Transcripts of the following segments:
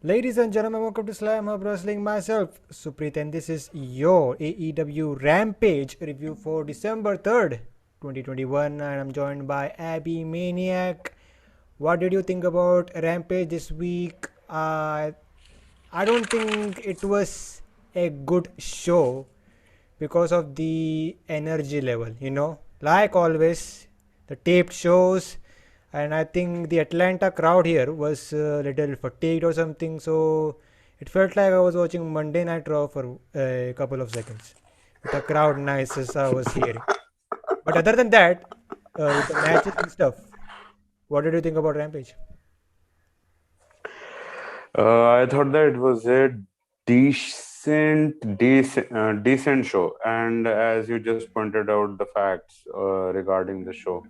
Ladies and gentlemen, welcome to Slamhub Wrestling. Myself, Suprit, and this is your AEW Rampage review for December 3rd, 2021. And I'm joined by Abby Maniac. What did you think about Rampage this week? I don't think it was a good show because of the energy level, Like always, the taped shows, and I think the Atlanta crowd here was a little fatigued or something, so it felt like I was watching Monday Night Raw for a couple of seconds with the crowd nice as I was hearing. But other than that, with the matches and stuff, what did you think about Rampage? I thought that it was a decent show, and as you just pointed out the facts regarding the show,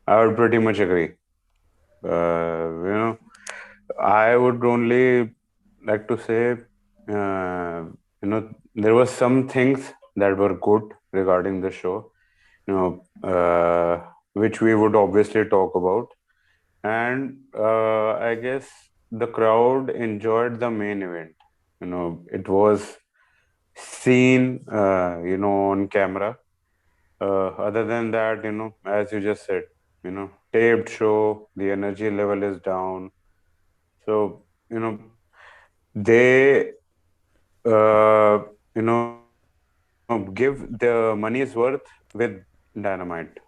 I would pretty much agree. You know, I would only like to say, there were some things that were good regarding the show, which we would obviously talk about. And I guess the crowd enjoyed the main event. It was seen, on camera. Other than that, as you just said, taped show, the energy level is down. So, they, give the money's worth with Dynamite.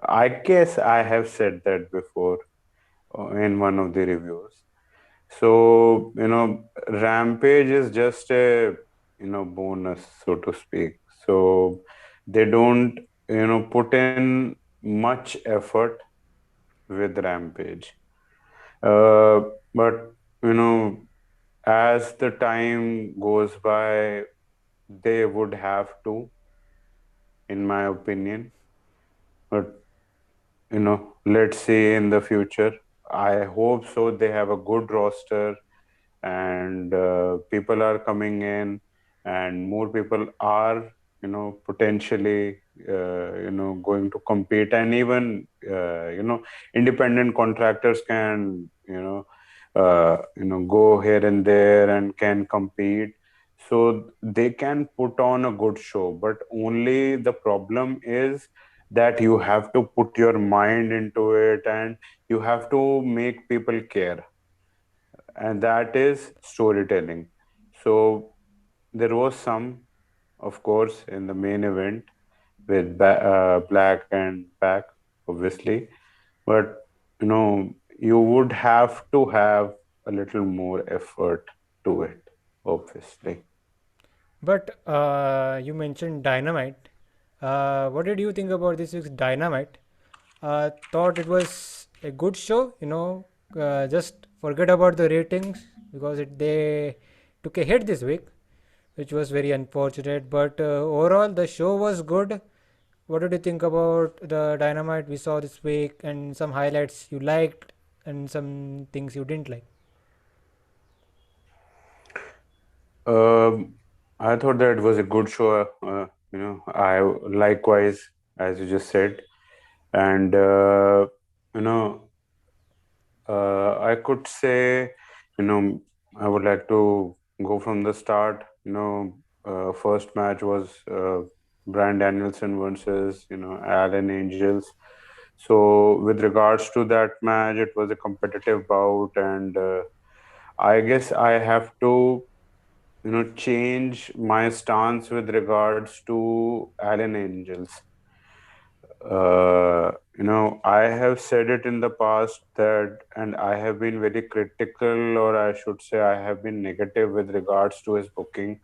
I guess I have said that before in one of the reviews. So, Rampage is just a, bonus, so to speak. So they don't, put in much effort with Rampage. But, you know, as the time goes by, they would have to, in my opinion. But, let's see in the future. I hope so. They have a good roster and people are coming in and more people are potentially going to compete, and even independent contractors can go here and there and can compete, so they can put on a good show. But only the problem is that you have to put your mind into it and you have to make people care, and that is storytelling. So there was some, of course, in the main event with Black and Pack, obviously, but you would have to have a little more effort to it, obviously. But you mentioned Dynamite. What did you think about this week's Dynamite? Thought it was a good show. Just forget about the ratings because they took a hit this week, which was very unfortunate. But overall, the show was good. What did you think about the Dynamite we saw this week, and some highlights you liked and some things you didn't like? Um, I thought that it was a good show. I likewise, as you just said, and you know, I could say, you know, I would like to go from the start. First match was Bryan Danielson versus Allen Angels. So with regards to that match, it was a competitive bout, and I guess I have to change my stance with regards to Allen Angels. I have said it in the past that, and I have been very critical, or I should say, I have been negative with regards to his booking.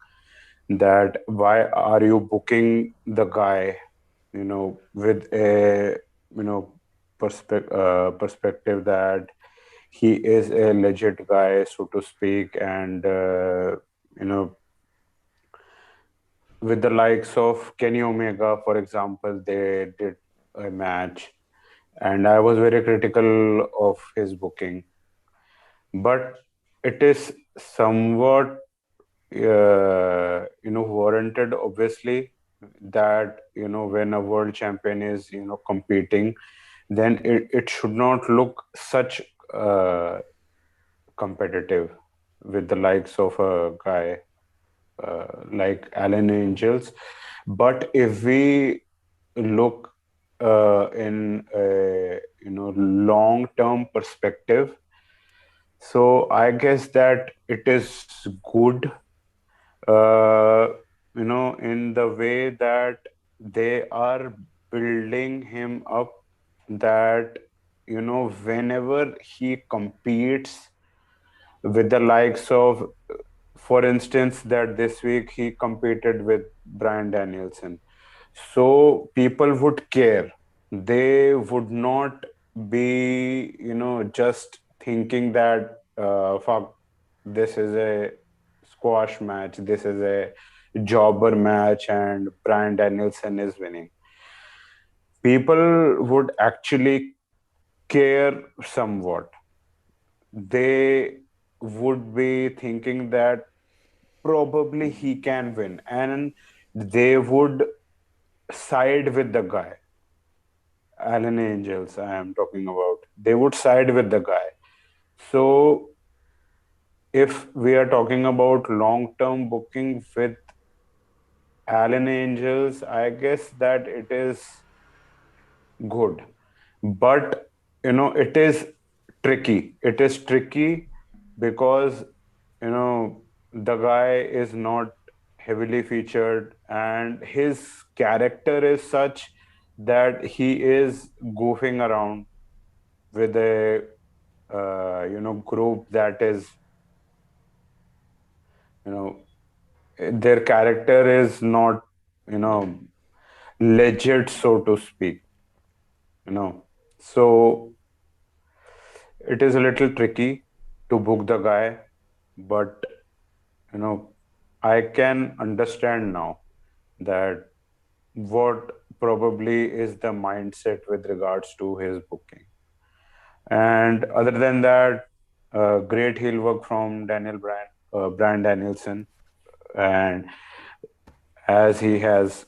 That why are you booking the guy, with a, you know, perspective that he is a legit guy, so to speak, and, you know, with the likes of Kenny Omega, for example, they did a match and I was very critical of his booking. But it is somewhat, warranted, obviously, that when a world champion is competing, then it should not look such competitive, with the likes of a guy like Alan Angels. But if we look in a long-term perspective, so I guess that it is good, uh, in the way that they are building him up, that whenever he competes with the likes of, for instance, that this week he competed with Bryan Danielson, so people would care. They would not be just thinking that fuck, this is a squash match, this is a jobber match, and Bryan Danielson is winning. People would actually care somewhat. They would be thinking that probably he can win, and they would side with the guy. Alan Angels, I am talking about. They would side with the guy. So, if we are talking about long term booking with Alan Angels, I guess that it is good. But, it is tricky. It is tricky because, the guy is not heavily featured, and his character is such that he is goofing around with a group that is, you know their character is not, you know legit, so to speak. So it is a little tricky to book the guy, but you know I can understand now that what probably is the mindset with regards to his booking. And other than that, great heel work from Bryan Danielson. And as he has,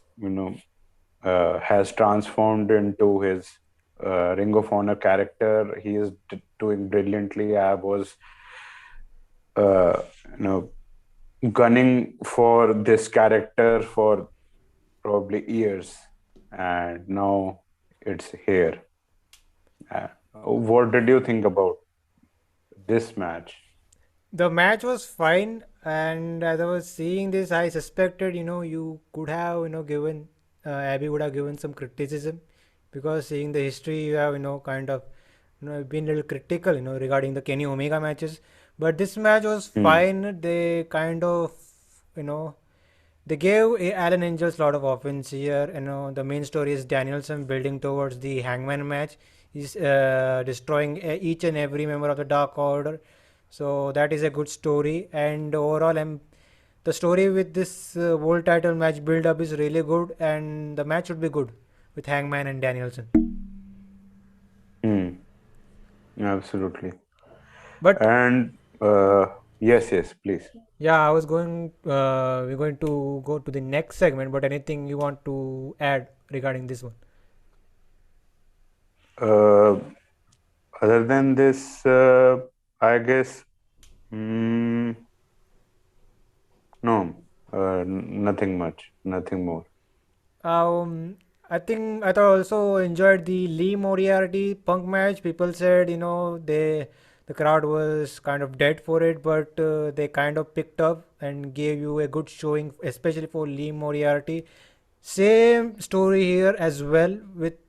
has transformed into his Ring of Honor character, he is doing brilliantly. I was, uh, you know, gunning for this character for probably years, and now it's here. What did you think about this match? The match was fine, and as I was seeing this, I suspected, you could have, given Abby would have given some criticism, because seeing the history, you have, kind of, been a little critical, regarding the Kenny Omega matches. But this match was Hmm. fine. They kind of, you know, they gave Alan Angels a lot of offense here. The main story is Danielson building towards the Hangman match. He's destroying each and every member of the Dark Order. So that is a good story. And overall, the story with this world title match build up is really good. And the match should be good with Hangman and Danielson. Hmm. Absolutely. But And yes, yes, please. yeah, I was going. We're going to go to the next segment. But anything you want to add regarding this one? Uh, Other than this, I guess, mm, no, nothing much, nothing more. Um, I think I thought also enjoyed the Lee Moriarty Punk match. People said the crowd was kind of dead for it, but they kind of picked up and gave you a good showing, especially for Lee Moriarty. Same story here as well with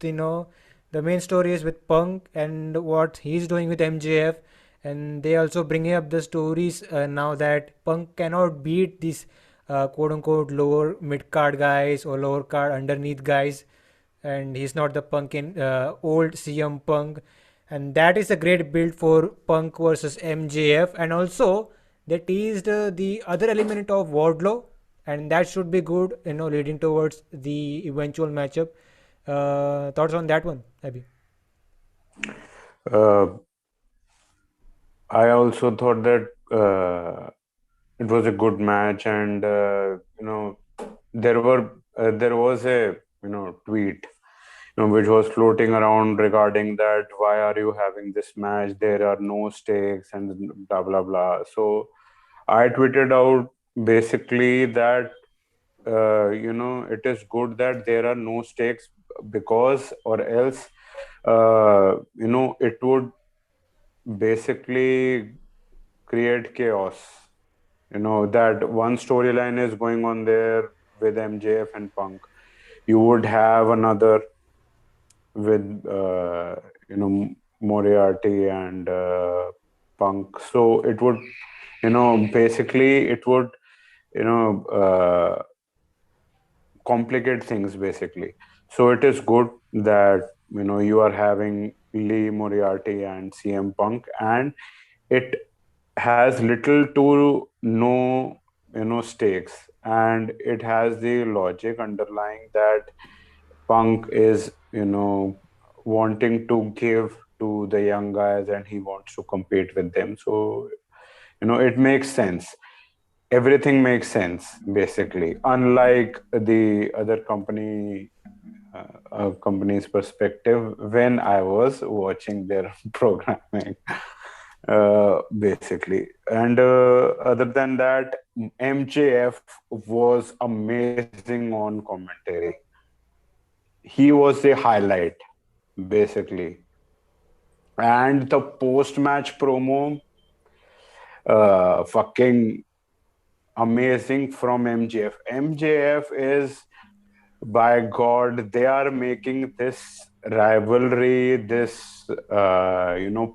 the main story is with Punk and what he's doing with MJF, and they also bringing up the stories now that Punk cannot beat these quote unquote lower mid card guys or lower card underneath guys, and he's not the Punk in old CM Punk, and that is a great build for Punk versus MJF, and also they teased the other element of Wardlow, and that should be good, leading towards the eventual matchup. Thoughts on that one, Abhi? Uh, I also thought that it was a good match, and there was a tweet which was floating around regarding that, why are you having this match? There are no stakes and blah blah blah. So I tweeted out basically that it is good that there are no stakes, because or else it would basically create chaos. That one storyline is going on there with MJF and Punk. You would have another with Moriarty and Punk. So it would, basically it would, you know, complicate things basically. So it is good that you are having Lee Moriarty and CM Punk, and it has little to no stakes, and it has the logic underlying that Punk is wanting to give to the young guys, and he wants to compete with them. So it makes sense. Everything makes sense basically, unlike the other company's perspective when I was watching their programming, basically. And other than that, MJF was amazing on commentary. He was the highlight basically. And the post-match promo, fucking amazing from MJF. MJF is, by God, they are making this rivalry, this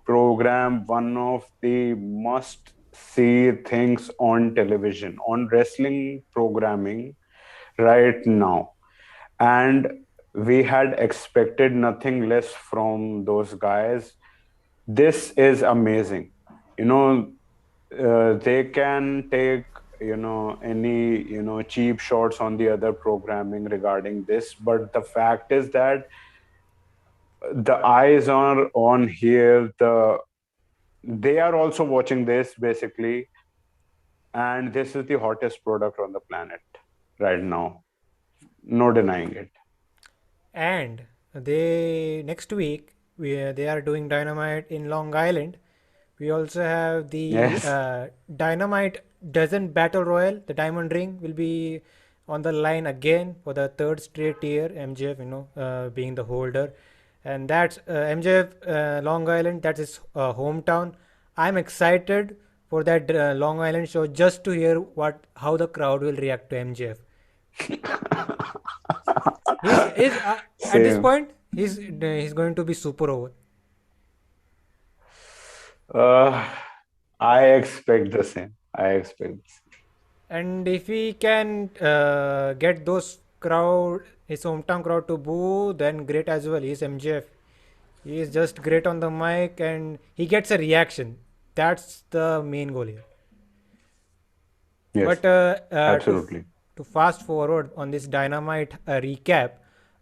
program, one of the must see things on television, on wrestling programming right now. And we had expected nothing less from those guys. This is amazing. You know, they can take any cheap shots on the other programming regarding this, but the fact is that the eyes are on here. They are also watching this basically, and this is the hottest product on the planet right now. No denying it. And they next week they are doing Dynamite in Long Island. We also have the Yes. Dynamite dozen battle royal. The Diamond Ring will be on the line again for the third straight year. MJF, being the holder, and that's MJF Long Island. That's his hometown. I'm excited for that Long Island show just to hear how the crowd will react to MJF. He's at this Same. point he's going to be super over. uh, I expect the same. I expect the same. And if he can get those crowd, his hometown crowd to boo, then great as well. He's MJF. He is just great on the mic and he gets a reaction. That's the main goal here. Yes, But absolutely. to fast forward on this Dynamite recap,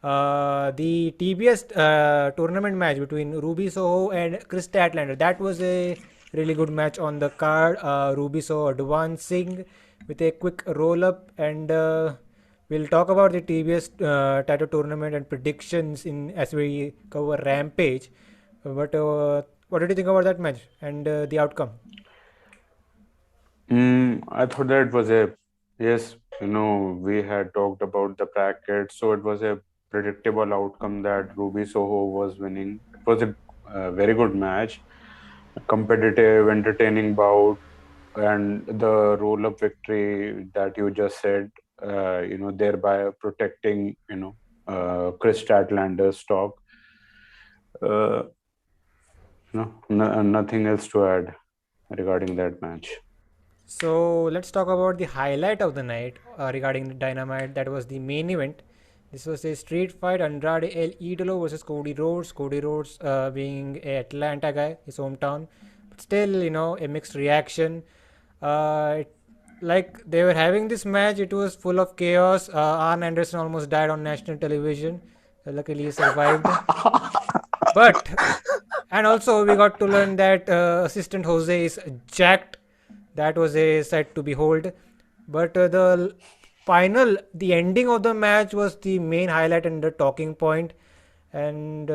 the TBS tournament match between Ruby Soho and Chris Statlander, that was a really good match on the card. Ruby Soho advancing with a quick roll up, and we'll talk about the TBS title tournament and predictions in as we cover Rampage. But what did you think about that match and the outcome? I thought that it was a, yes, we had talked about the bracket, so it was a predictable outcome that Ruby Soho was winning. It was a very good match, a competitive, entertaining bout, and the roll-up victory that you just said, thereby protecting, Chris Statlander's stock. Uh, Nothing else to add regarding that match. So let's talk about the highlight of the night regarding the Dynamite. That was the main event. This was a street fight: Andrade El Idolo versus Cody Rhodes. Cody Rhodes being a Atlanta guy, his hometown, but still, a mixed reaction. Like they were having this match, it was full of chaos. Arn Anderson almost died on national television. Luckily, he survived. But and also we got to learn that assistant Jose is jacked. That was a sight to behold. But the ending of the match was the main highlight and the talking point. And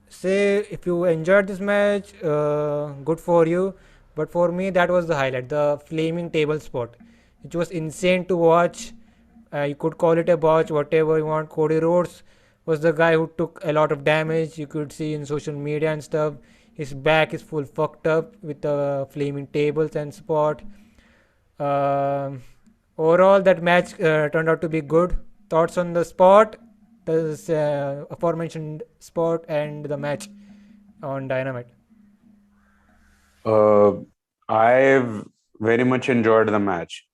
say if you enjoyed this match, good for you. But for me, that was the highlight, the flaming table spot. It was insane to watch. You could call it a botch, whatever you want. Cody Rhodes was the guy who took a lot of damage. You could see in social media and stuff. His back is full fucked up with the flaming tables and spot. Um Overall, that match turned out to be good. Thoughts on the spot, the aforementioned spot, and the match on Dynamite. Uh, I've very much enjoyed the match.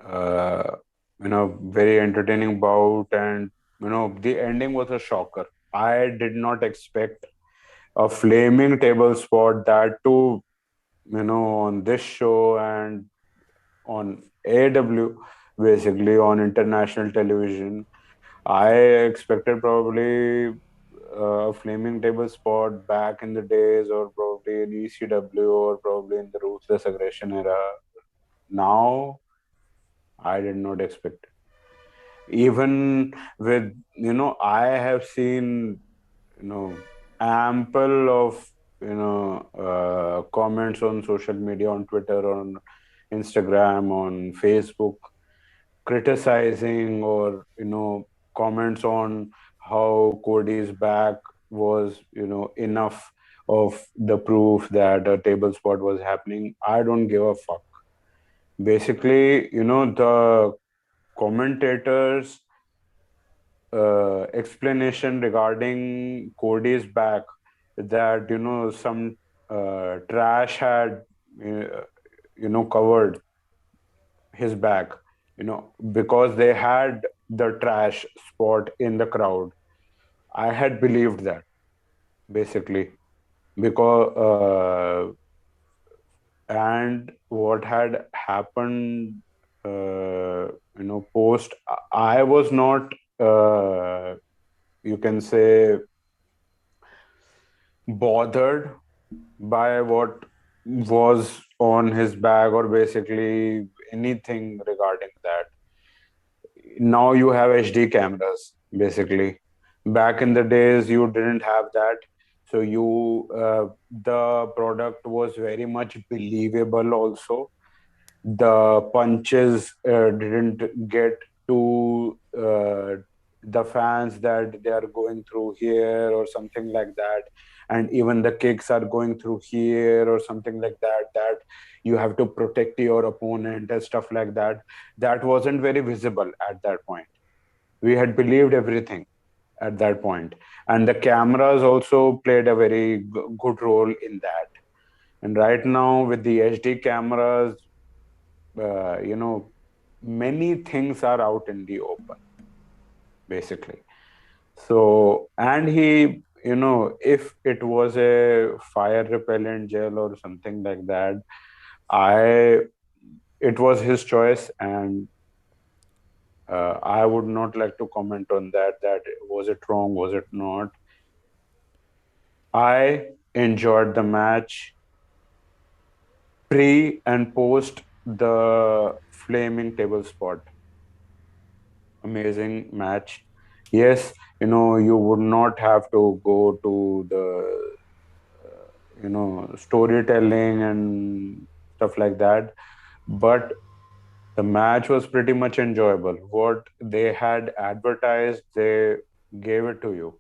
Uh, Very entertaining bout, and the ending was a shocker. I did not expect a flaming table spot, that too, on this show and on AEW, basically on international television. I expected probably a flaming table spot back in the days, or probably in ECW, or probably in the Ruthless Aggression era. Now, I did not expect it. Even with, I have seen, ample of, comments on social media, on Twitter, on Instagram, on Facebook, criticizing, or comments on how Cody's back was enough of the proof that a table spot was happening. I don't give a fuck. Basically, the commentators explanation regarding Cody's back, that some trash had covered his back, because they had the trash spot in the crowd. I had believed that, basically, because and what had happened, post, I was not, you can say, bothered by what was on his bag, or basically anything regarding that. Now you have HD cameras, basically. Back in the days, you didn't have that. So the product was very much believable also. The punches didn't get to the fans that they are going through here, or something like that. And even the kicks are going through here, or something like that, that you have to protect your opponent and stuff like that. That wasn't very visible at that point. We had believed everything at that point. And the cameras also played a very good role in that. And right now, with the HD cameras, uh, you know, many things are out in the open, basically. So, and he, if it was a fire repellent gel or something like that, I, it was his choice, and I would not like to comment on that. That was it wrong? Was it not? I enjoyed the match pre and post the flaming table spot. Amazing match. Yes, you would not have to go to the, storytelling and stuff like that, but the match was pretty much enjoyable. What they had advertised, they gave it to you.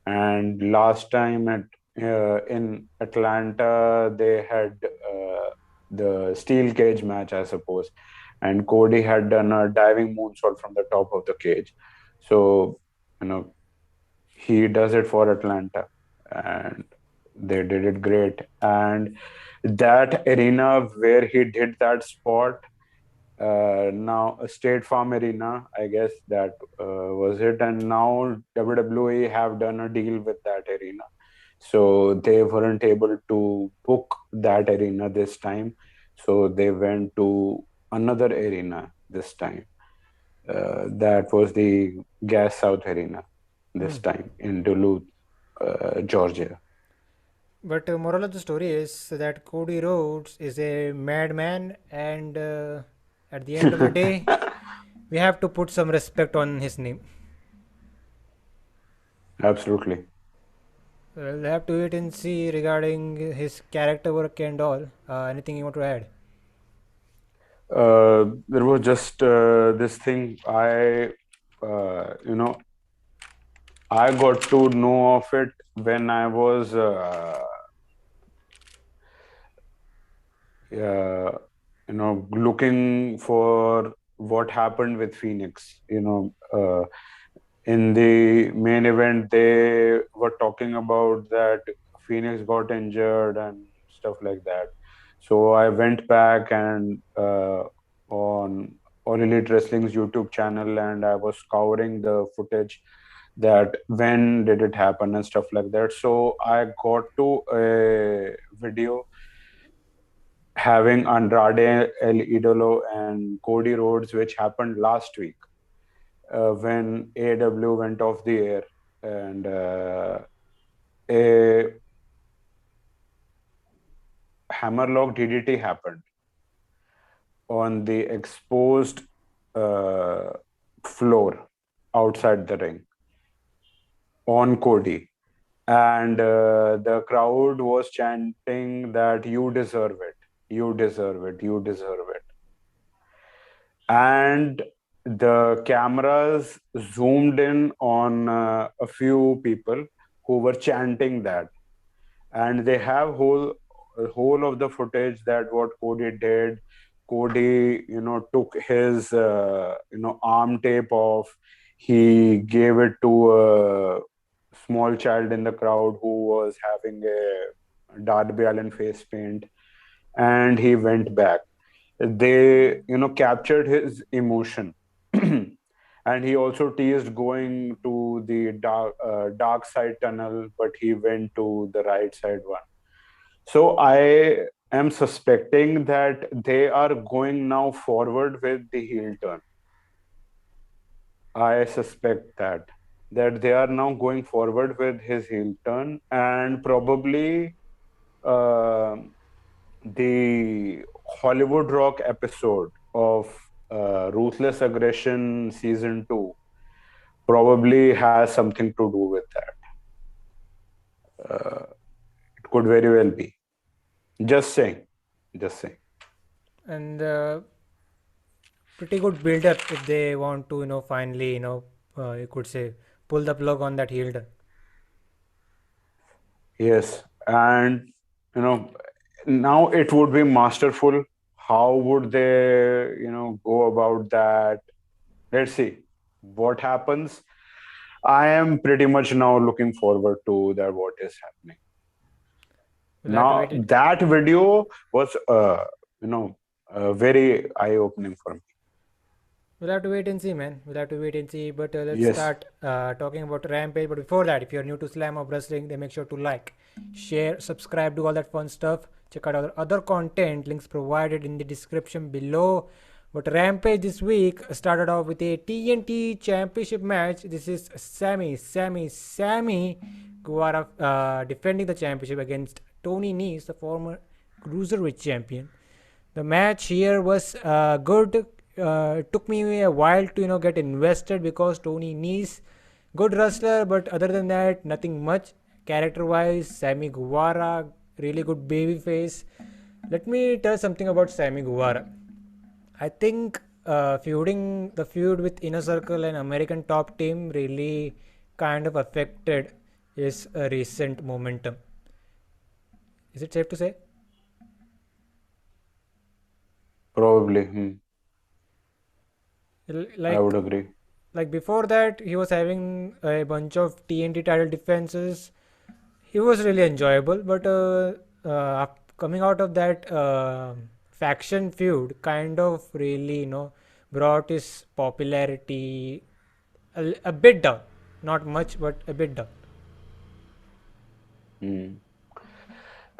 And last time in Atlanta, they had the steel cage match, I suppose, and Cody had done a diving moonsault from the top of the cage. So, you know, he does it for Atlanta, and they did it great. And that arena where he did that spot, now State Farm Arena, I guess that was it. And now WWE have done a deal with that arena, so they weren't able to book that arena this time, so they went to another arena this time. That was the Gas South Arena this Hmm. time in Duluth, Georgia. But moral of the story is that Cody Rhodes is a madman, and at the end of the day, we have to put some respect on his name. Absolutely. We'll have to wait and see regarding his character work and all. Anything you want to add? There was just this thing you know, I got to know of it when I was uh, looking for what happened with Phoenix. In the main event, they were talking about that Phoenix got injured and stuff like that. So I went back and on All Elite Wrestling's YouTube channel, and I was scouring the footage that when did it happen and stuff like that. So I got to a video having Andrade El Idolo and Cody Rhodes, which happened last week when AEW went off the air, and a hammerlock DDT happened on the exposed uh, floor outside the ring on Cody. And the crowd was chanting that you deserve it, you deserve it, you deserve it. And the cameras zoomed in on a few people who were chanting that, and they have whole of the footage that what Cody did. Cody, took his arm tape off. He gave it to a small child in the crowd who was having a Darby Allin face paint, and he went back. They captured his emotion. And he also teased going to the dark side tunnel, but he went to the right side one. So I am suspecting that they are going now forward with the heel turn. I suspect that they are now going forward with his heel turn, and probably uh, the Hollywood Rock episode of Ruthless Aggression season 2 probably has something to do with that. It could very well be. Just saying. Just saying. And pretty good build up if they want to, finally, you could say, pull the plug on that heel turn. Yes. And, you know, now it would be masterful. How would they, go about that? Let's see what happens. I am pretty much now looking forward to that, what is happening. We'll have to Now, wait it. that video was, very eye-opening for me. We'll have to wait and see, man. We'll have to wait and see. But let's Yes. start talking about Rampage. But before that, if you're new to Slamhub Wrestling, then make sure to like, share, subscribe, do all that fun stuff. Check out our other content. Links provided in the description below. But Rampage this week started off with a TNT Championship match. This is Sammy Guevara defending the championship against Tony Nese, the former Cruiserweight champion. The match here was good. It took me a while to get invested because Tony Nese, good wrestler, but other than that, nothing much. Character-wise, Sammy Guevara, really good baby face. Let me tell something about Sammy Guevara. I think feuding the feud with Inner Circle and American Top Team really kind of affected his recent momentum. Is it safe to say? Probably. I Like would agree. before that he was having a bunch of TNT title defenses. He was really enjoyable, but coming out of that faction feud kind of really brought his popularity a bit down. Not much, but a bit down. Hmm.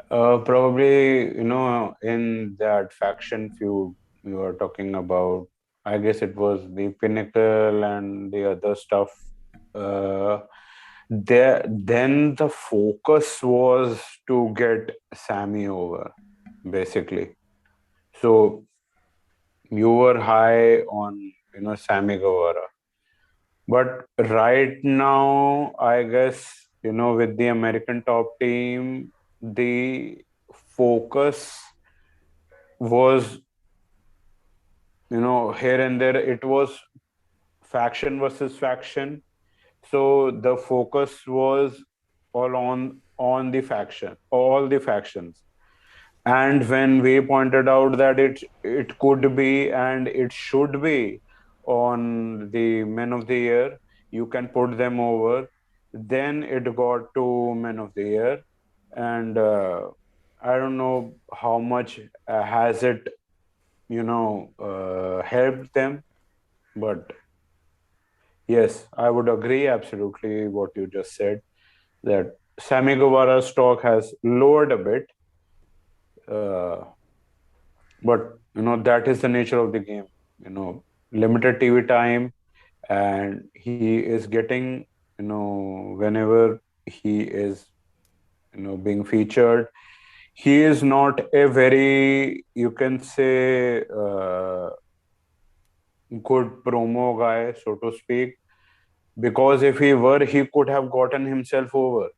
Probably, in that faction feud you are talking about, I guess it was the Pinnacle and the other stuff. Uh, then the focus was to get Sammy over, basically. So you were high on, Sammy Guevara. But right now, I guess with the American top team, the focus was, here and there, it was faction versus faction. So the focus was all on the faction, all the factions. And when we pointed out that it could be and it should be on the Men of the Year, you can put them over. Then it got to Men of the Year, and I don't know how much has it, helped them, but yes, I would agree absolutely what you just said, that Sammy Guevara's stock has lowered a bit, uh, but that is the nature of the game. Limited TV time, and he is getting, whenever he is, being featured. He is not a very, you can say, good promo guy, so to speak, because if he were, he could have gotten himself over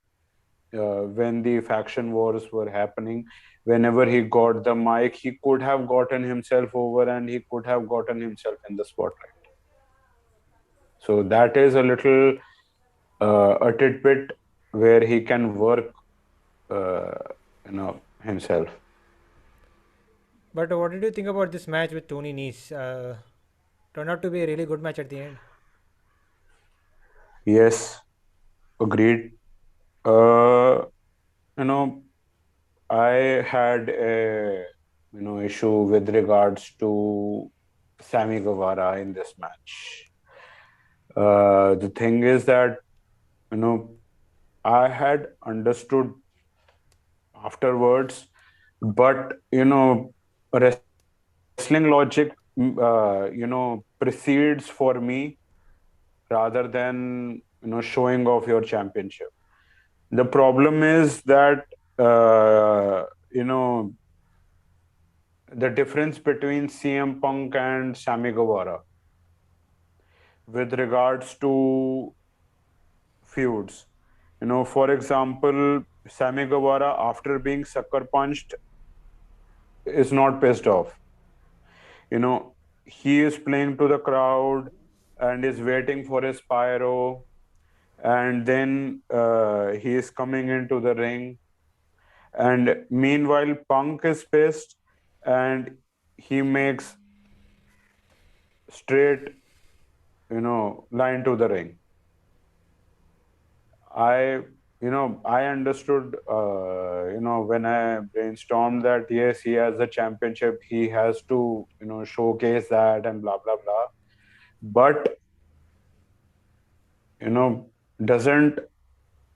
when the faction wars were happening. Whenever he got the mic, he could have gotten himself over and he could have gotten himself in the spotlight. So that is a little a tidbit where he can work, uh, himself. But what did you think about this match with Tony Nese? Turned out to be a really good match at the end. Yes, agreed. Uh, you know, I had a issue with regards to Sammy Guevara in this match. The thing is that you know I had understood afterwards, but wrestling logic, precedes for me rather than showing off your championship. The problem is that you know the difference between CM Punk and Sammy Guevara with regards to feuds. For example, Sammy Guevara, after being sucker punched, is not pissed off. He is playing to the crowd and is waiting for his pyro, and then he is coming into the ring. And meanwhile, Punk is pissed and he makes straight, line to the ring. I, I understood, when I brainstormed that yes, he has a championship, he has to, showcase that and blah blah blah. But doesn't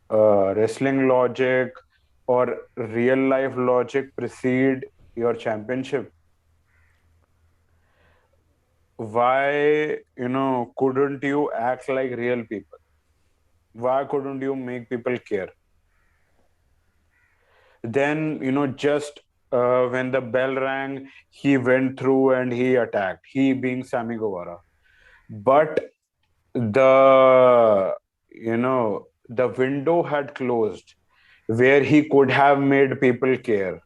wrestling logic or real life logic precede your championship? Why, couldn't you act like real people? Why couldn't you make people care? Then, just when the bell rang, he went through and he attacked, he being Sammy Guevara. But the, the window had closed where he could have made people care.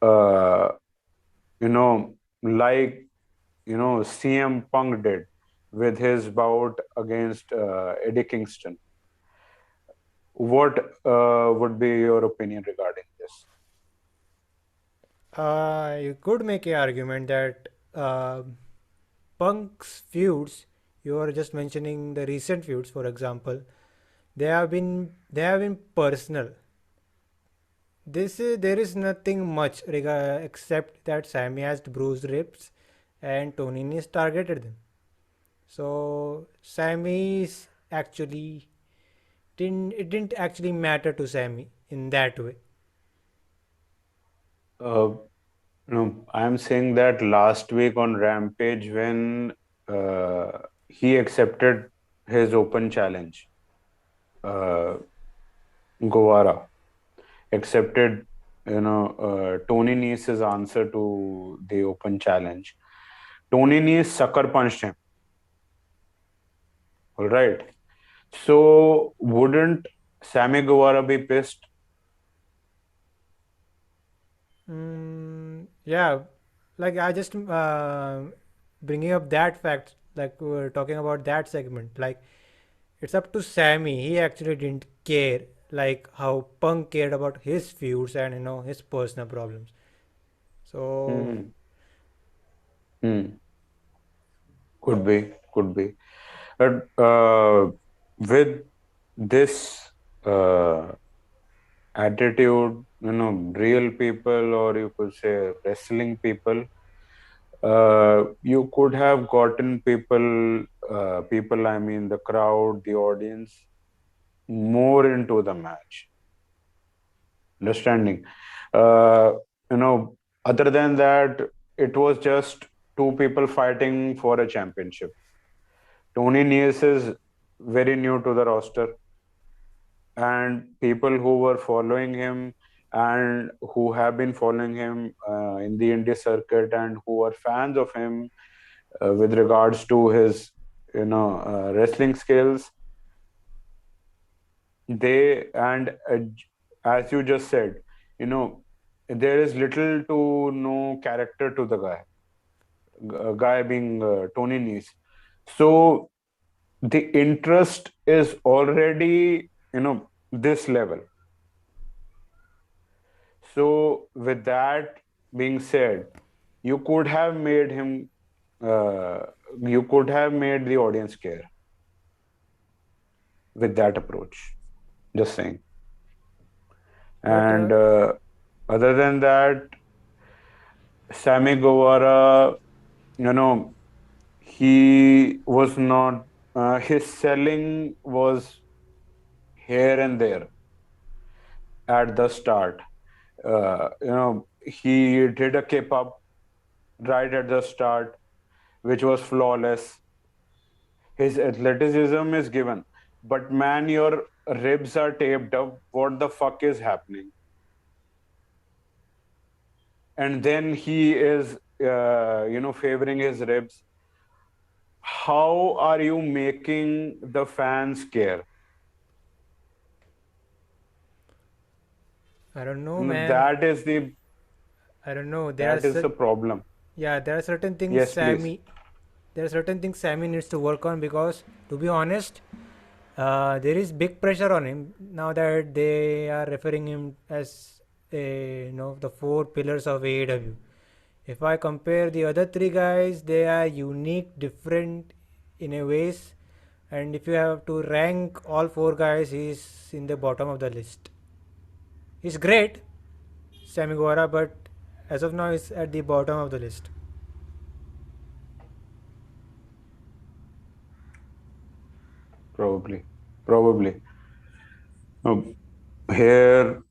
Uh, like, CM Punk did with his bout against Eddie Kingston. What would be your opinion regarding this? You could make a argument that Punk's feuds, you are just mentioning the recent feuds, for example, they have been personal. There is nothing much except that Sammy has bruised ribs and Tonini's targeted them. So Sammy's actually didn't actually matter to Sammy in that way. Uh, I'm saying that last week on Rampage, when he accepted his open challenge, uh, Guevara accepted, Tony Nese's answer to the open challenge. Tony Nese sucker punched him. All right. So wouldn't Sammy Guevara be pissed? Yeah, like I just bringing up that fact, like we were talking about that segment. Like it's up to Sammy. He actually didn't care, like how Punk cared about his feuds and his personal problems. So Hmm. Hmm. Could be. But with this uh, attitude, real people, or you could say wrestling people, you could have gotten people, I mean, the crowd, the audience, more into the match. Understanding? Uh, you know, Other than that, it was just two people fighting for a championship. Tony Nese is very new to the roster, and people who were following him and who have been following him in the indie circuit and who are fans of him with regards to his wrestling skills, they and as you just said, you know there is little to no character to the guy being Tony Nese. So the interest is already this level. So with that being said, you could have made him uh, you could have made the audience care with that approach, just saying. but And other than that, Sammy Guevara, you know he was not his selling was here and there at the start. He did a keep up right at the start, which was flawless. His athleticism is given, but man, your ribs are taped up. What the fuck is happening? And then he is favoring his ribs. How are you making the fans care? I don't know, man. That is the I don't know. problem. Yeah, there are certain things Yes, please. Sammy needs to work on because, to be honest, there is big pressure on him now that they are referring him as the four pillars of AEW. If I compare the other three guys, they are unique, different in a ways, and if you have to rank all four guys, he's in the bottom of the list. He's great, Sammy Guevara, but as of now, he's at the bottom of the list. Probably, probably. Um, Here,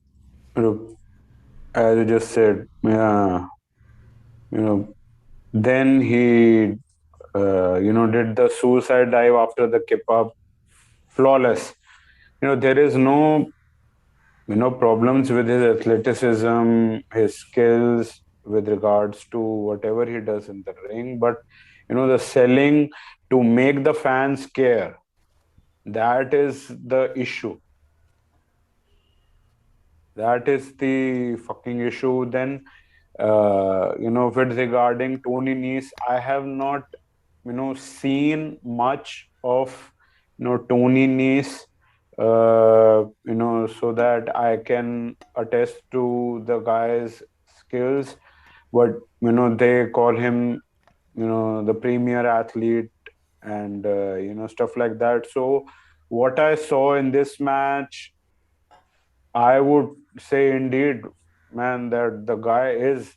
as you just said, yeah, you know, then he, did the suicide dive after the kip up, flawless. There is no, problems with his athleticism, his skills with regards to whatever he does in the ring, but the selling to make the fans care, that is the issue. That is the fucking issue. Then, with regarding Tony Nese, I have not, seen much of, Tony Nese, so that I can attest to the guy's skills. But, they call him, the premier athlete and, stuff like that. So, what I saw in this match, I would say indeed, man, that the guy is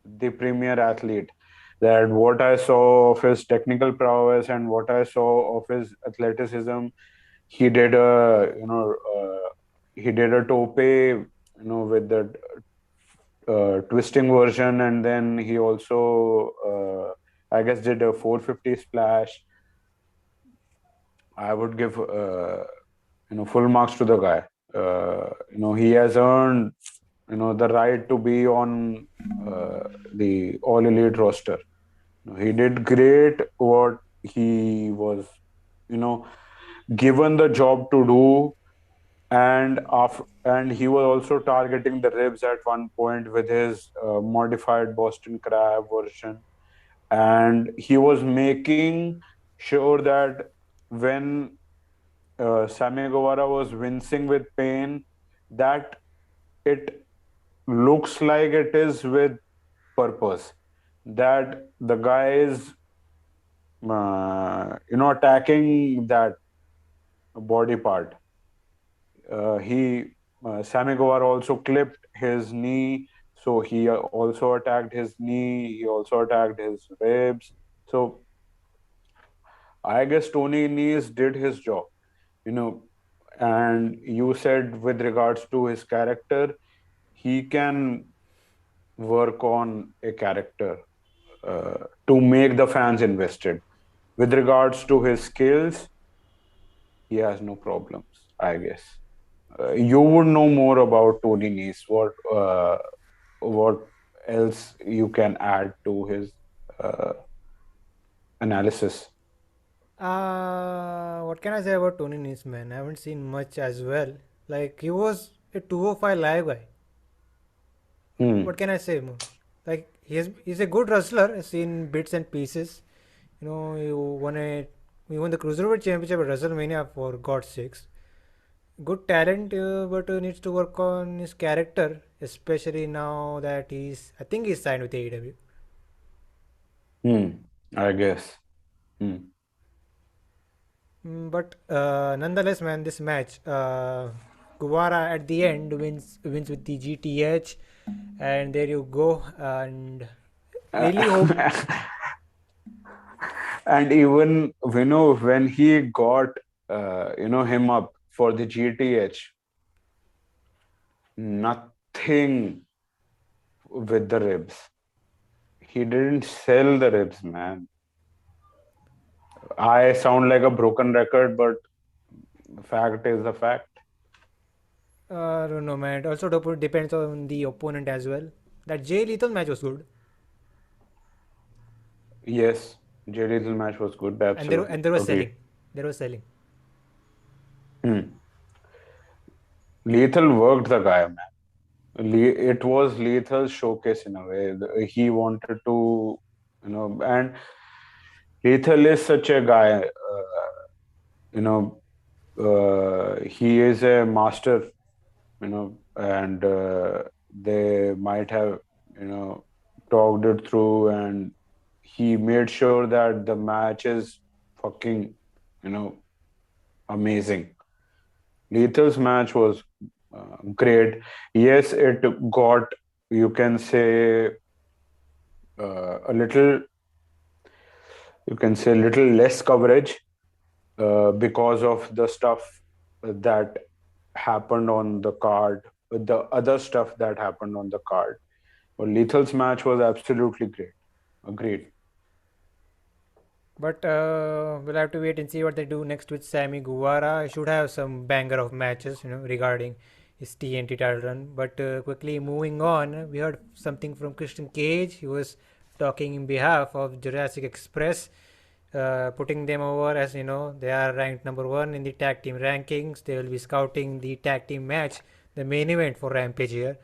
the premier athlete. That what I saw of his technical prowess and what I saw of his athleticism, he did a tope, with the twisting version, and then he also, I guess, did a 450 splash. I would give full marks to the guy. He has earned the right to be on the all elite roster. He did great what he was, you know given the job to do, and he was also targeting the ribs at one point with his modified Boston Crab version, and he was making sure that when Sammy Guevara was wincing with pain, that it looks like it is with purpose, that the guy is attacking that body part. He Sammy Guevara also clipped his knee, so he also attacked his knee. He also attacked his ribs. So I guess Tony Nese did his job, you know. And you said with regards to his character, he can work on a character to make the fans invested. With regards to his skills, he has no problems, I guess. You would know more about Tony Nese. What else you can add to his uh, analysis? What can I say about Tony Nese, man? I haven't seen much as well. Like, he was a 205 live guy. What Hmm. can I say more? Like, he's a good wrestler. I've seen bits and pieces. You know, he won the Cruiserweight Championship at WrestleMania, for God's sakes. Good talent, but needs to work on his character, especially now that I think he's signed with AEW. Hmm. I guess. Hmm. But nonetheless, man, this match, Guevara at the end wins with the GTH, and there you go. And really hope. And even when he got him up for the GTH, nothing with the ribs. He didn't sell the ribs, man. I sound like a broken record, but the fact is the fact. I don't know, man. It also depends on the opponent as well. That Jay Lethal match was good, Yes, Jade's match was good. and Absolutely there was agreed. selling. There was selling. Hmm. Lethal worked the guy, man. It was Lethal's showcase in a way. He wanted to, and Lethal is such a guy. You know, he is a master. And they might have, you know, talked it through, and he made sure that the match is fucking, you know, amazing. Lethal's match was great. Yes, it got, you can say, a little, you can say, little less coverage because of the stuff that happened on the card, the other stuff that happened on the card. But Lethal's match was absolutely great. Agreed. But we'll have to wait and see what they do next with Sammy Guevara. I should have some banger of matches, regarding his TNT title run. But quickly moving on, we heard something from Christian Cage. He was talking in behalf of Jurassic Express, putting them over as they are ranked number one in the tag team rankings. They will be scouting the tag team match, the main event for Rampage here.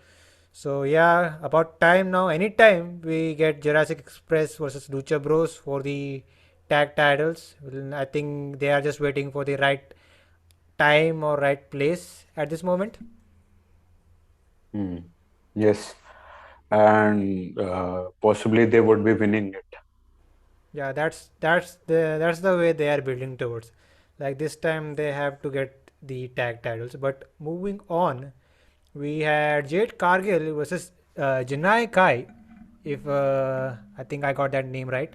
So yeah, about time now. Anytime we get Jurassic Express versus Lucha Bros for the tag titles, I think they are just waiting for the right time or right place at this moment. Hmm. Yes, and possibly they would be winning it. Yeah, that's the way they are building towards. Like this time they have to get the tag titles. But moving on, we had Jade Cargill versus JannaI Kai. If I think I got that name right.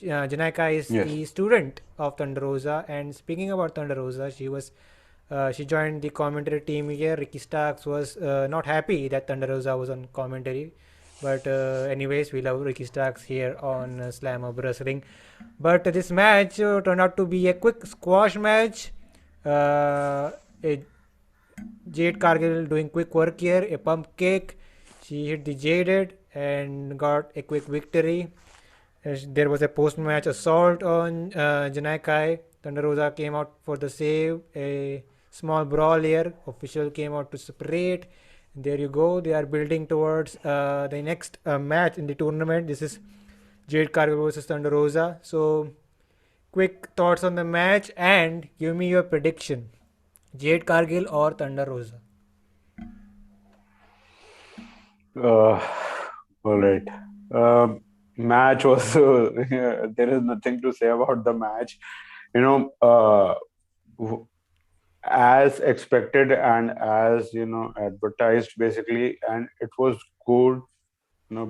JannaI Kai is Yes. the student of Thunder Rosa. And speaking about Thunder Rosa, she joined the commentary team here. Ricky Starks was not happy that Thunder Rosa was on commentary. But anyways, we love Ricky Starks here on Slamhub Wrestling. But this match turned out to be a quick squash match. Uh, a Jade Cargill doing quick work here, a pump kick. She hit the Jaded and got a quick victory. There was a post match assault on JannaI Kai. Thunder Rosa came out for the save. A small brawl here. Official came out to separate. There you go. They are building towards the next match in the tournament. This is Jade Cargill versus Thunder Rosa. So, quick thoughts on the match and give me your prediction. Jade Cargill or Thunder Rosa? Uh, all right. Match was there is nothing to say about the match. You know, w- as expected and as advertised basically, and it was good.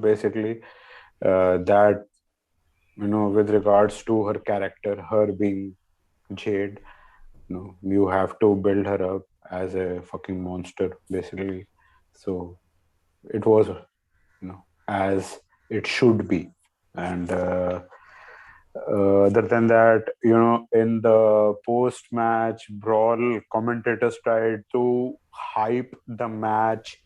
Basically that with regards to her character, her being Jade, you have to build her up as a fucking monster basically. So it was as it should be. And other than that, in the post match brawl, commentators tried to hype the match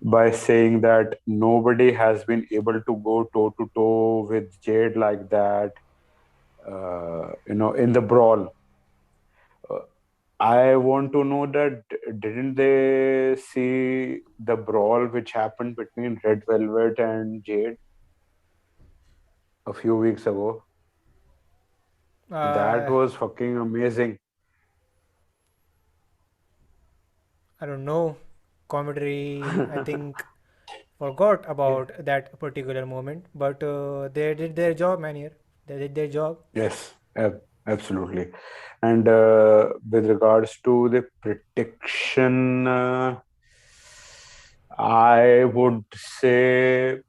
by saying that nobody has been able to go toe to toe with Jade like that, in the brawl. Uh, I want to know that didn't they see the brawl which happened between Red Velvet and Jade a few weeks ago? That Uh, was fucking amazing. I don't know. Commentary, I think, forgot Yeah. about that particular moment, but they did their job, man. Here, they did their job. Yes, absolutely. And with regards to the prediction, I would say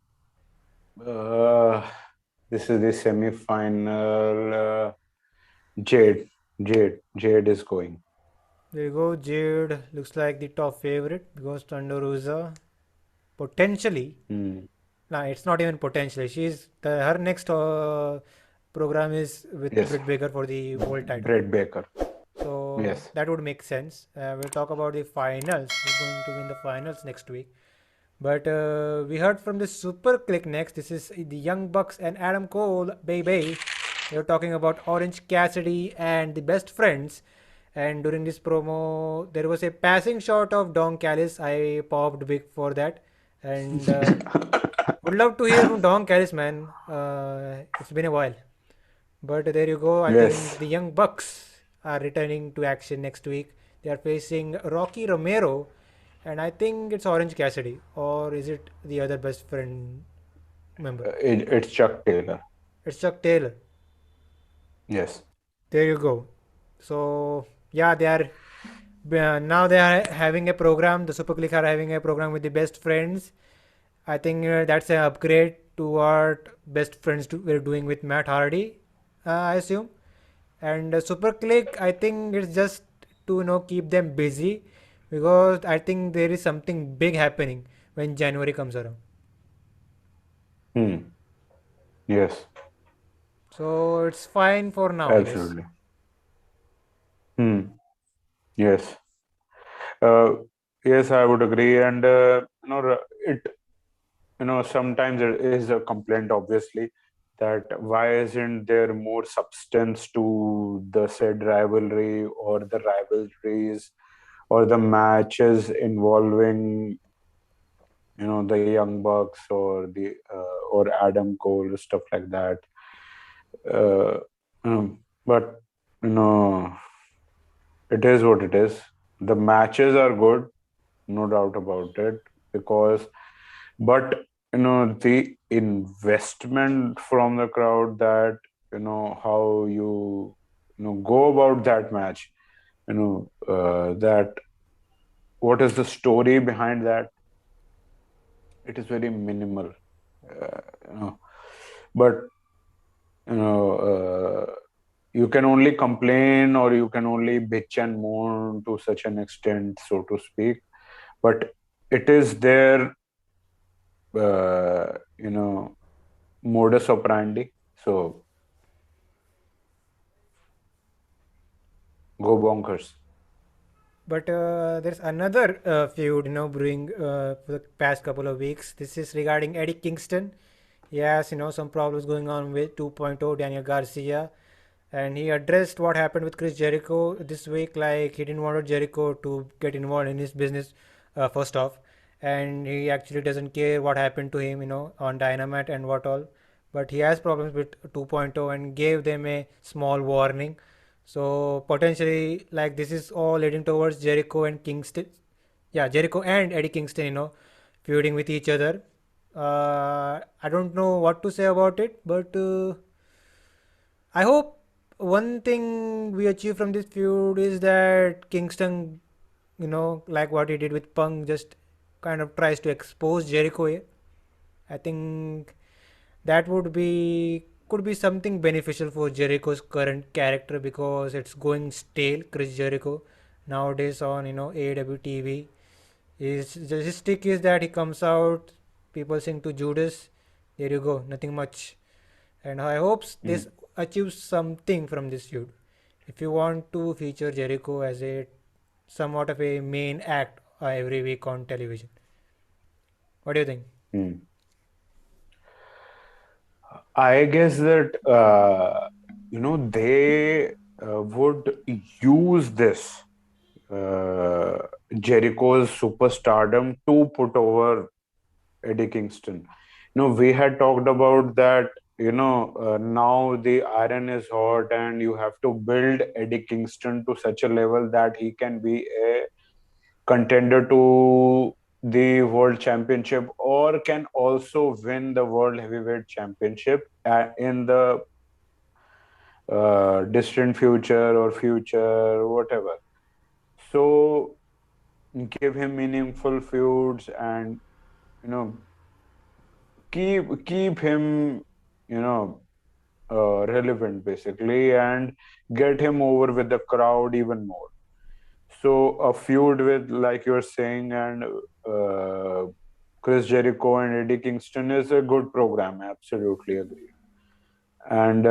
uh, this is the semi-final. Jade is going. There you go. Jade looks like the top favorite because Thunder Rosa potentially. Hmm. Nah, it's not even potentially. Her next program is with Yes, Britt Baker for the world title. Brett Baker. So Yes. that would make sense. We'll talk about the finals. Who's going to win the finals next week? But we heard from the Super Click next. This is the Young Bucks and Adam Cole, baby. They're talking about Orange Cassidy and the best friends. And during this promo, there was a passing shot of Don Callis. I popped big for that. And would love to hear from Don Callis, man. It's been a while. But there you go. I think Yes. the Young Bucks are returning to action next week. They are facing Rocky Romero, and I think it's Orange Cassidy, or is it the other best friend member? It's Chuck Taylor. It's Chuck Taylor. Yes. There you go. So yeah, they are now they are having a program. The Super Click are having a program with the best friends. I think that's an upgrade to what best friends were doing with Matt Hardy. I assume. And Super Click, I think it's just to keep them busy because I think there is something big happening when January comes around. Hmm. Yes. So it's fine for now, I guess. Absolutely. Hmm. Yes. Uh, yes, I would agree. And it sometimes there is a complaint, obviously, that why isn't there more substance to the said rivalry or the rivalries or the matches involving the Young Bucks or the or Adam Cole, stuff like that. Uh, but you know, it is what it is. The matches are good, no doubt about it, because but the investment from the crowd, that how go about that match, that what is the story behind that, it is very minimal, uh, you know but you know you can only complain or you can only bitch and moan to such an extent, so to speak, but it is their uh, you know modus operandi. So go bonkers. But there's another feud, brewing for the past couple of weeks. This is regarding Eddie Kingston. Yes, some problems going on with 2.0 Daniel Garcia. and he addressed what happened with Chris Jericho this week. Like he didn't want Jericho to get involved in his business, first off, and he actually doesn't care what happened to him, on Dynamite and what all. But he has problems with 2.0 and gave them a small warning. So potentially, like this is all leading towards Jericho and Kingston. Yeah, Jericho and Eddie Kingston, feuding with each other. I don't know what to say about it, but I hope one thing we achieve from this feud is that Kingston, like what he did with Punk, just kind of tries to expose Jericho here. I think that could be something beneficial for Jericho's current character because it's going stale. Chris Jericho nowadays on AEW TV, his stick is that he comes out, people sing to Judas. There you go, nothing much. And I hope this Mm, achieves something from this feud. If you want to feature Jericho as a somewhat of a main act every week on television, what do you think? mm. I guess that they would use this uh, Jericho's superstardom to put over Eddie Kingston. We had talked about that. Now the iron is hot, and you have to build Eddie Kingston to such a level that he can be a contender to the world championship or can also win the world heavyweight championship in the distant future or future, whatever. So give him meaningful feuds and you know keep him you know relevant basically and get him over with the crowd even more. So a feud with, like you're saying, and Chris Jericho and Eddie Kingston is a good program. Absolutely agree. And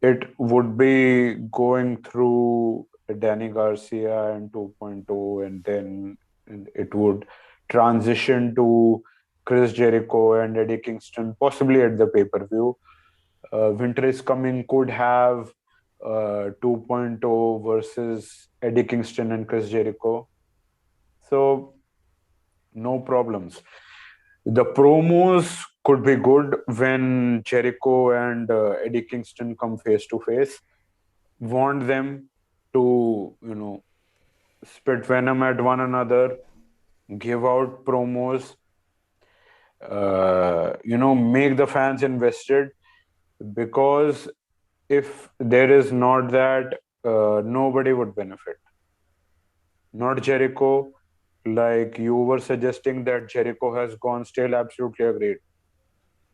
it would be going through Danny Garcia and 2.0, and then it would transition to Chris Jericho and Eddie Kingston, possibly at the pay-per-view. Winter is Coming could have 2.0 versus Eddie Kingston and Chris Jericho. So no problems. The promos could be good when Jericho and Eddie Kingston come face to face. Want them to, spit venom at one another, give out promos, make the fans invested. Because if there is not that, nobody would benefit. Not Jericho. Like you were suggesting that Jericho has gone stale. Absolutely agreed.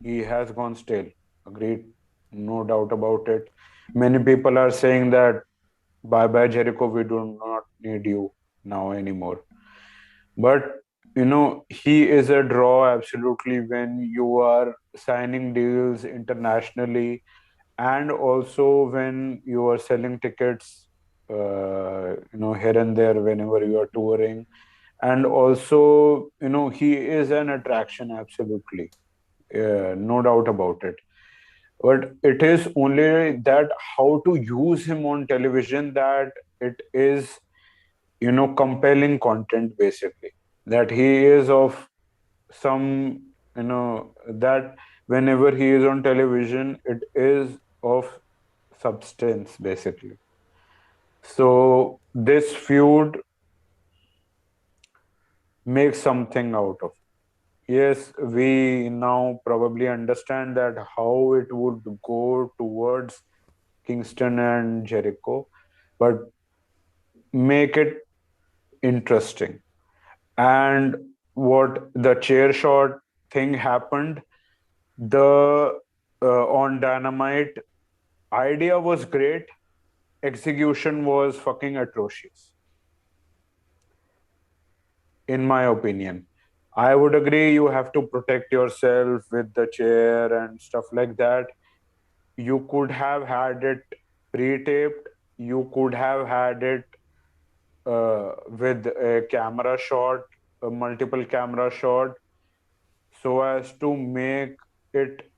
He has gone stale. Agreed. No doubt about it. Many people are saying that bye bye Jericho, we do not need you now anymore. But he is a draw absolutely when you are signing deals internationally and also when you are selling tickets here and there whenever you are touring. And also he is an attraction absolutely, no doubt about it. But it is only that how to use him on television that it is compelling content basically, that he is of some that whenever he is on television it is of substance basically. So this feud makes something out of it. Yes, we now probably understand that how it would go towards Kingston and Jericho, but make it interesting. And what the chair shot thing happened, the on Dynamite, idea was great, execution was fucking atrocious, in my opinion. I would agree you have to protect yourself with the chair and stuff like that. You could have had it pre-taped. You could have had it with a camera shot, a multiple camera shot, so as to make it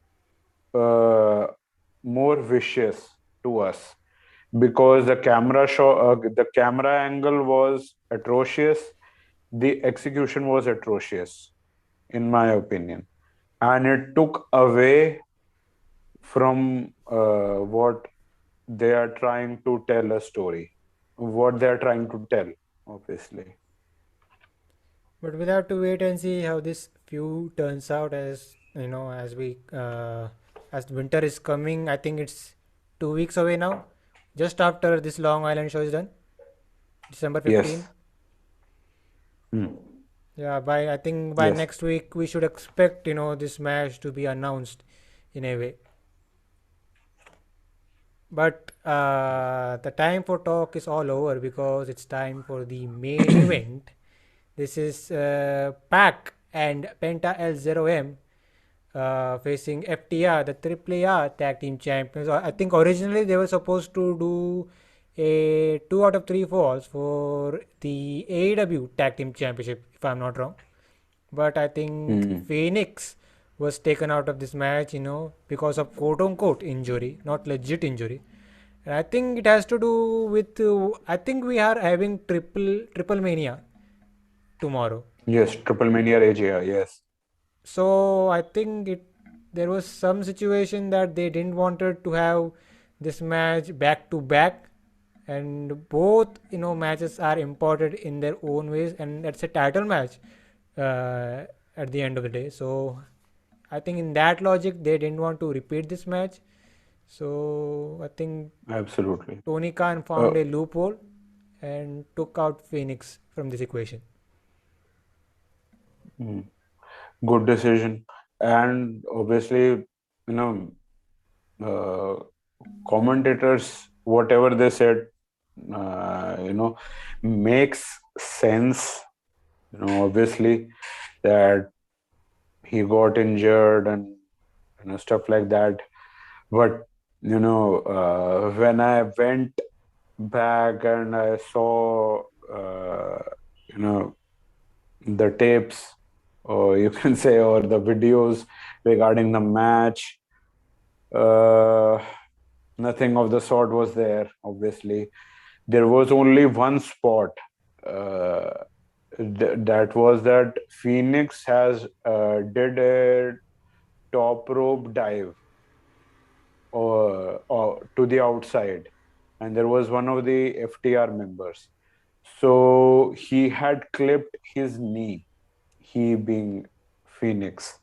uh, more vicious to us because the camera angle was atrocious, the execution was atrocious, in my opinion, and it took away from what they are trying to tell a story, what they are trying to tell, obviously. But we'll have to wait and see how this feud turns out as winter is coming. I think it's 2 weeks away now, just after this Long Island show is done, December 15. Yes. Hmm. Yeah, by I think by Yes. next week we should expect this match to be announced in a way. But the time for talk is all over because it's time for the main event. This is Pac and Penta L0M facing FTR, the AAA Tag Team Champions. I think originally they were supposed to do a 2 out of 3 falls for the AEW Tag Team Championship, if I'm not wrong. But I think Hmm. Phoenix was taken out of this match, because of quote unquote injury, not legit injury. And I think it has to do with, I think we are having triple mania tomorrow. Yes, Triple Mania Asia, yes. So I think there was some situation that they didn't wanted to have this match back to back, and both matches are important in their own ways, and it's a title match uh, at the end of the day. So I think in that logic they didn't want to repeat this match. So I think Absolutely. Tony Khan Uh, found a loophole and took out Phoenix from this equation. hmm. Good decision. And obviously, uh, commentators, whatever they said, makes sense. Obviously that he got injured and stuff like that. But when I went back and I saw you know the tapes, or you can say, or the videos regarding the match, uh, nothing of the sort was there. Obviously, there was only one spot. Uh, that was that Phoenix has did a top rope dive or to the outside, and there was one of the FTR members. So he had clipped his knee, he being Phoenix.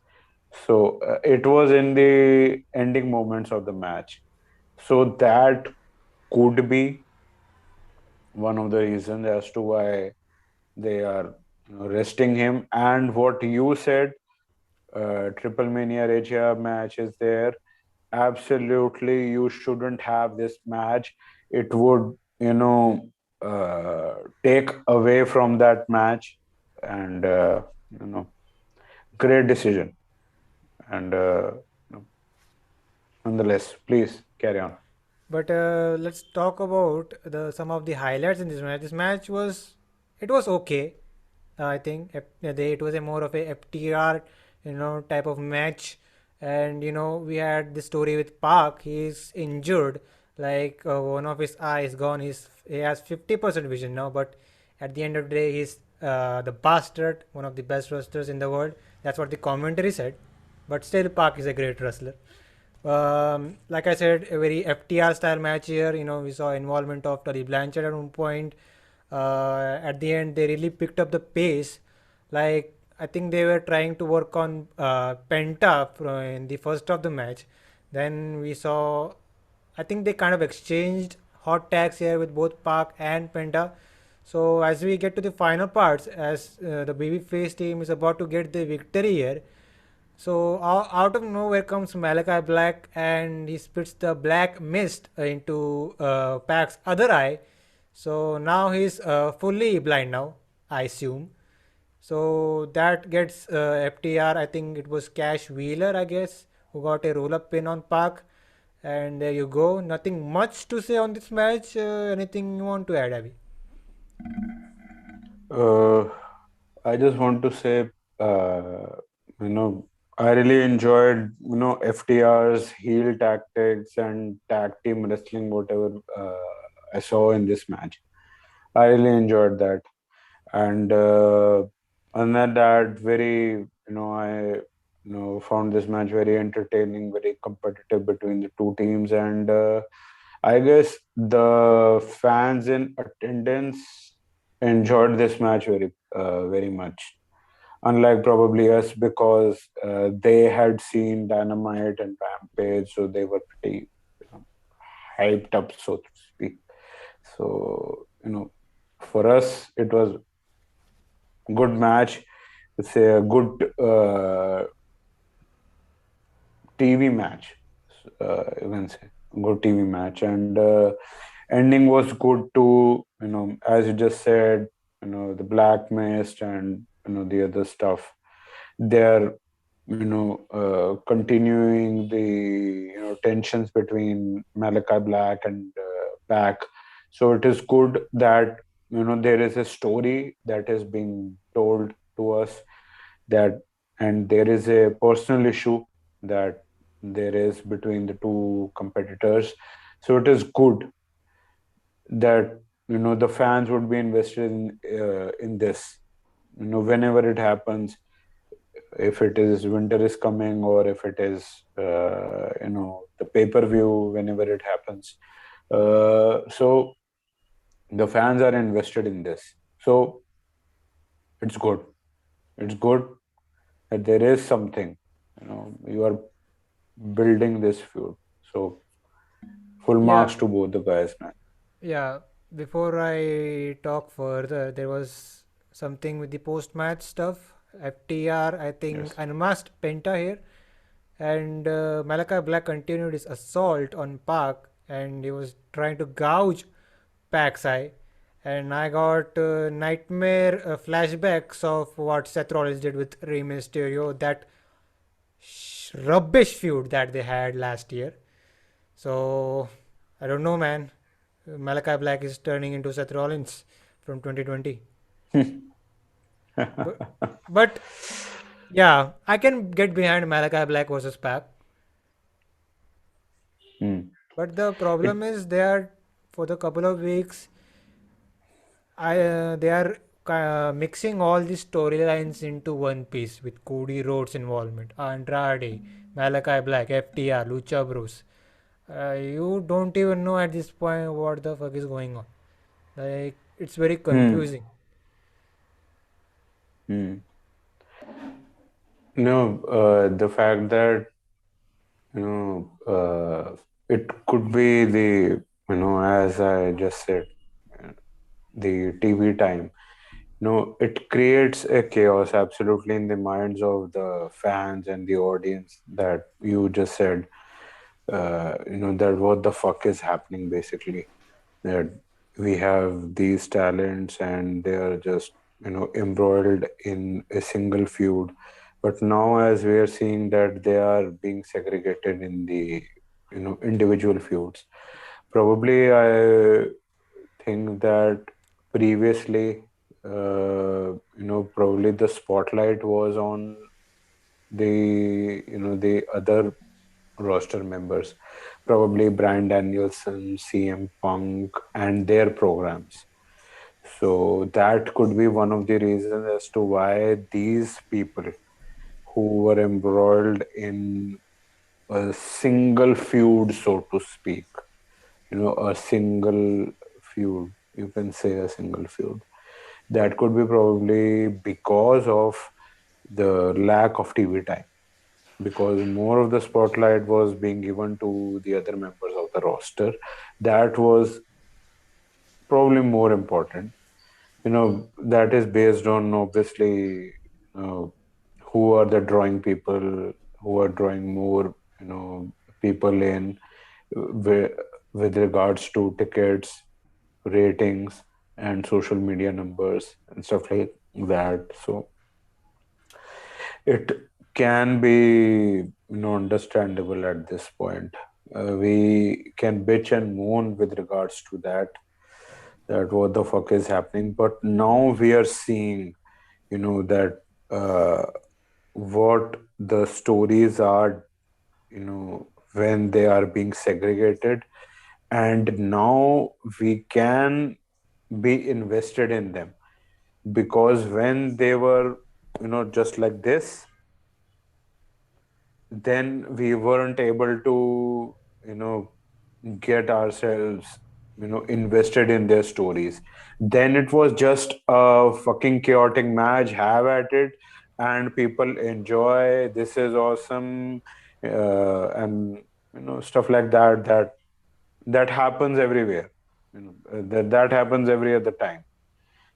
So it was in the ending moments of the match. So that could be one of the reasons as to why they are resting him. And what you said, Triple Mania Asia match is there. Absolutely, you shouldn't have this match. It would, take away from that match. And, great decision. And nonetheless, please carry on. But let's talk about the some of the highlights in this match. This match was okay. I think it was a more of a FTR type of match, and we had the story with Park. He's injured, like one of his eyes gone. He has 50% vision now, but at the end of the day, he's the bastard, one of the best wrestlers in the world. That's what the commentary said. But still, Park is a great wrestler. Like I said, a very FTR style match here. We saw involvement of Tully Blanchard at one point. At the end, they really picked up the pace. Like I think they were trying to work on Penta in the first of the match. Then we saw, I think they kind of exchanged hot tags here with both Park and Penta. So as we get to the final parts, as the babyface team is about to get the victory here, so out of nowhere comes Malachi Black and he spits the black mist into Pac's other eye. So now he's fully blind now, I assume. So that gets FTR. I think it was Cash Wheeler, I guess, who got a roll up pin on Pac. And there you go. Nothing much to say on this match. Anything you want to add, Abby? Uh, I just want to say, uh, you know, I really enjoyed, FTR's heel tactics and tag team wrestling, whatever I saw in this match. I really enjoyed that. And other than that, I found this match very entertaining, very competitive between the two teams. And I guess the fans in attendance enjoyed this match very much, unlike probably us, because they had seen Dynamite and Rampage, so they were pretty, you know, hyped up, so to speak. So, for us, it was a good match. It's a good TV match, you can say. Good TV match. And ending was good too, as you just said, the Black Mist and, the other stuff. They're continuing the tensions between Malachi Black and Pac. So it is good that there is a story that is being told to us, that and there is a personal issue that there is between the two competitors. So it is good that the fans would be invested in this. Whenever it happens, if it is winter is coming, or if it is the pay-per-view, whenever it happens, so the fans are invested in this. So it's good. It's good that there is something, you are building this feud. So full Yeah, marks to both the guys, man. yeah. Before I talk further, there was something with the post-match stuff. FTR, I think, Yes. unmasked Penta here, and Malachi Black continued his assault on Park, and he was trying to gouge Pac's eye. And I got nightmare flashbacks of what Seth Rollins did with Rey Mysterio, that rubbish feud that they had last year. So I don't know, man. Malachi Black is turning into Seth Rollins from 2020. But, but yeah, I can get behind Malachi Black versus Pac. Hmm. But the problem It. is they are, for the couple of weeks, they are mixing all these storylines into one piece with Cody Rhodes' involvement, Andrade, Malachi Black, FTR, Lucha Bros. You don't even know at this point what the fuck is going on. Like, it's very Hmm. confusing. Hmm. The fact that it could be the as I just said, uh, the TV time. It creates a chaos absolutely in the minds of the fans and the audience, that you just said, that what the fuck is happening, basically, that we have these talents and they are just embroiled in a single feud. But now, as we are seeing that they are being segregated in the individual feuds, probably I think that previously, probably the spotlight was on the other roster members, probably Bryan Danielson, CM Punk, and their programs. So that could be one of the reasons as to why these people who were embroiled in a single feud, so to speak, a single feud, you can say a single feud. That could be probably because of the lack of TV time, because more of the spotlight was being given to the other members of the roster. That was probably more important. That is based on, obviously, uh, who are the drawing people, who are drawing more, people in, with, with regards to tickets, ratings, and social media numbers and stuff like that. So it can be understandable at this point. We can bitch and moan with regards to that what the fuck is happening, but now we are seeing that uh, what the stories are, when they are being segregated, and now we can be invested in them, because when they were, just like this, then we weren't able to, you know get ourselves, invested in their stories. Then it was just a fucking chaotic match, have at it, and people enjoy, this is awesome, and stuff like that, that happens everywhere, that happens every other time.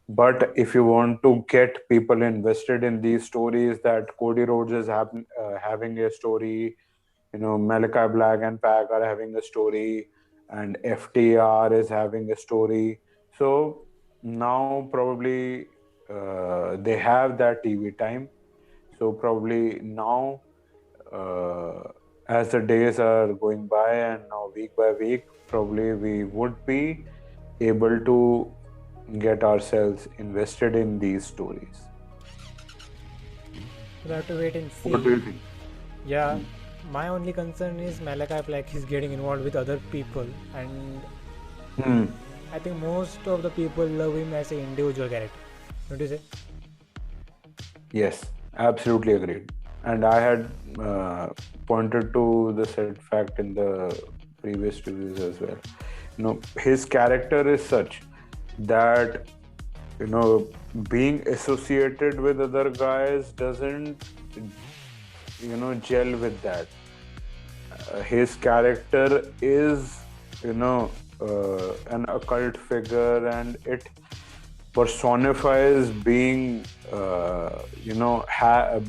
But if you want to get people invested in these stories, that Cody Rhodes is having a story, Malachi Black and Pac are having a story, and FTR is having a story. So now probably they have that TV time. So probably now, uh, as the days are going by and now week by week, probably we would be able to get ourselves invested in these stories. We'll have to wait and What do you see. think? Yeah, my only concern is Malachi Black is getting involved with other people, and Hmm. I think most of the people love him as an individual character. What do you say? Yes, absolutely agreed. And I had pointed to the said fact in the previous reviews as well. His character is such that, being associated with other guys doesn't, gel with that. His character is, an occult figure, and it personifies being,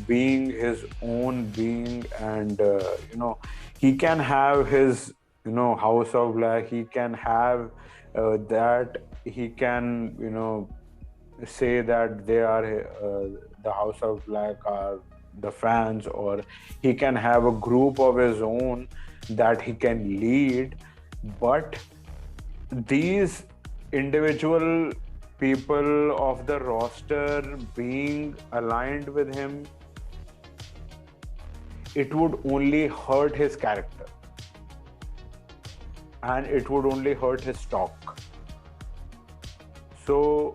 being his own being, and he can have his, House of Black. He can have that. He can, say that they are, the House of Black are the fans, or he can have a group of his own that he can lead. But these individual people of the roster being aligned with him, it would only hurt his character, and it would only hurt his stock. So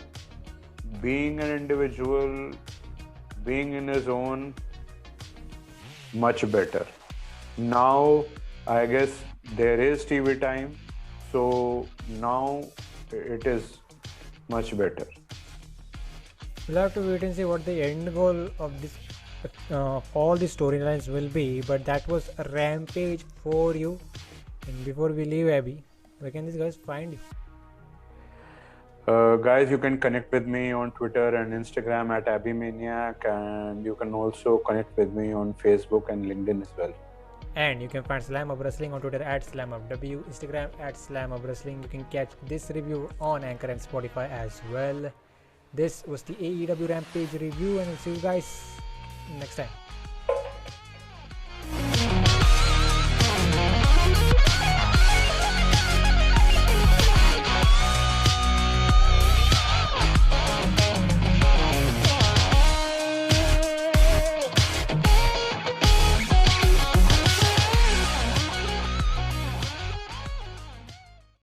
being an individual, being in his own, much better. Now I guess there is TV time, so now it is much better. We'll have to wait and see what the end goal of this, all the storylines will be. But that was a Rampage for you. And before we leave, Abby, where can these guys find you? Guys, you can connect with me on Twitter and Instagram at AbbyManiac, and you can also connect with me on Facebook and LinkedIn as well. And you can find Slamhub Wrestling on Twitter at SlamhubW, Instagram at Slamhub Wrestling. You can catch this review on Anchor and Spotify as well. This was the AEW Rampage review, and I'll see you guys next time.